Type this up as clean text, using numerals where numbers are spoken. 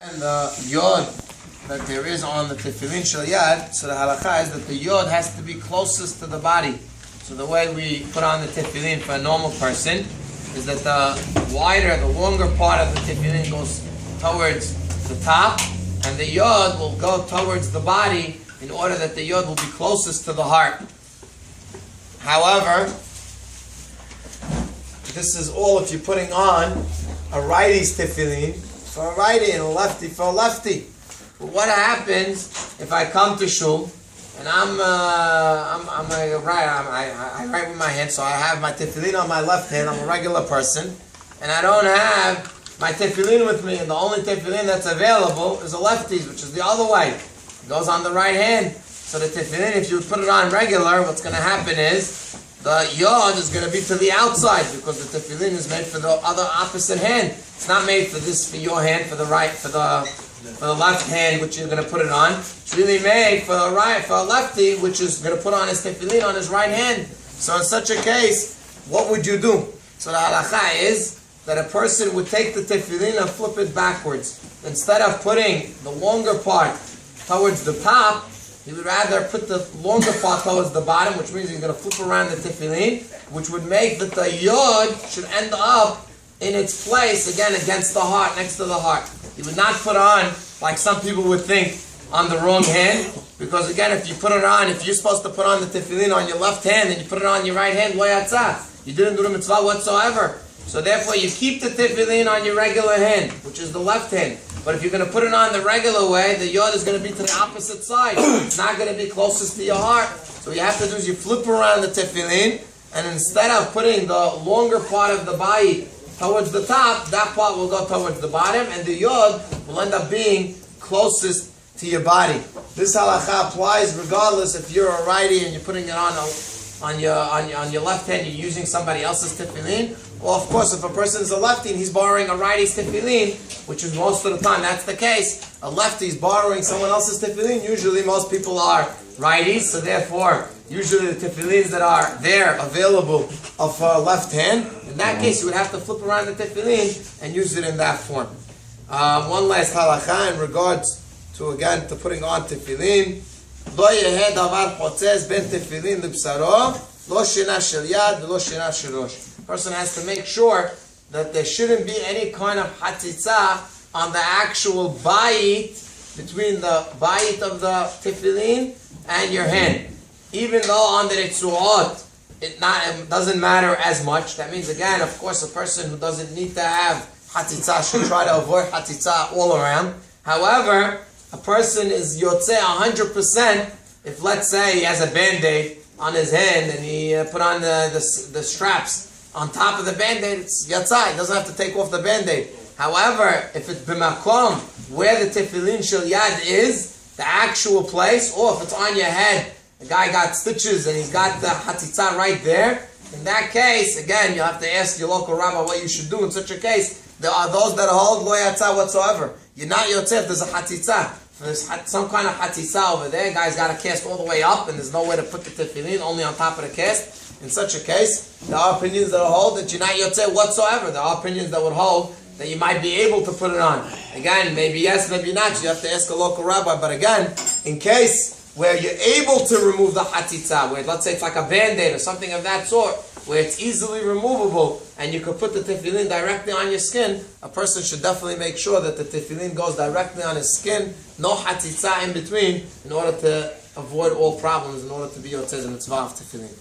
And the yod that there is on the tefillin shel yad, so the halakha is that the yod has to be closest to the body. So the way we put on the tefillin for a normal person is that the wider, the longer part of the tefillin goes towards the top, and the yod will go towards the body in order that the yod will be closest to the heart. However, this is all if you're putting on a righty's tefillin for a righty and a lefty for a lefty. But what happens if I come to shul and I write with my hand, so I have my tefillin on my left hand, I'm a regular person, and I don't have my tefillin with me, and the only tefillin that's available is a lefty's, which is the other way. It goes on the right hand. So the tefillin, if you put it on regular, what's going to happen is the yod is going to be to the outside, because the tefillin is made for the other opposite hand. It's not made for this, for your hand, for the right, for the left hand, which you're going to put it on. It's really made for a right, for a lefty, which is going to put on his tefillin on his right hand. So in such a case, what would you do? So the halakha is that a person would take the tefillin and flip it backwards. Instead of putting the longer part towards the top, he would rather put the longer part towards the bottom, which means he's going to flip around the tefillin, which would make that the yod should end up in its place, again, against the heart, next to the heart. He would not put on, like some people would think, on the wrong hand, because again, if you put it on, if you're supposed to put on the tefillin on your left hand and you put it on your right hand, lo yatzah, you didn't do the mitzvah whatsoever. So therefore, you keep the tefillin on your regular hand, which is the left hand. But if you're going to put it on the regular way, the yod is going to be to the opposite side. It's not going to be closest to your heart. So what you have to do is you flip around the tefillin, and instead of putting the longer part of the body towards the top, that part will go towards the bottom, and the yod will end up being closest to your body. This halakha applies regardless if you're a righty and you're putting it on your left hand, you're using somebody else's tefillin. Well, of course, if a person is a lefty and he's borrowing a righty's tefillin, which is most of the time that's the case, a lefty is borrowing someone else's tefillin. Usually most people are righties, so therefore, usually the tefillins that are there available of left hand, in that case you would have to flip around the tefillin and use it in that form. One last halakha in regards to, again, to putting on tefillin. Lo yeheh davar chotzez ben tefillin libsaro, lo shina shel yad v'lo shina shel rosh. Person has to make sure that there shouldn't be any kind of chatzitzah on the actual bayit, between the bayit of the tefillin and your hand. Even though on the ritzuot it doesn't matter as much. That means, again, of course, a person who doesn't need to have chatzitzah should try to avoid chatzitzah all around. However, a person is yotzeh 100% if, let's say, he has a band-aid on his hand and he put on the straps on top of the band-aid, it's yatzah. He doesn't have to take off the band-aid. However, if it's b'makom, where the tefillin shel yad is, the actual place, or if it's on your head, the guy got stitches and he's got the chatzitzah right there, in that case, again, you'll have to ask your local rabbi what you should do in such a case. There are those that hold lo yatzah whatsoever. You're not yotzeh if there's a chatzitzah. If there's some kind of chatzitzah over there, guy's got a cast all the way up and there's nowhere to put the tefillin, only on top of the cast. In such a case, there are opinions that will hold that you're not yotzeh whatsoever. There are opinions that would hold that you might be able to put it on. Again, maybe yes, maybe not. You have to ask a local rabbi. But again, in case where you're able to remove the chatzitzah, where let's say it's like a band-aid or something of that sort, where it's easily removable and you could put the tefillin directly on your skin, a person should definitely make sure that the tefillin goes directly on his skin, no chatzitzah in between, in order to avoid all problems, in order to be yotzeh the mitzvah of tefillin.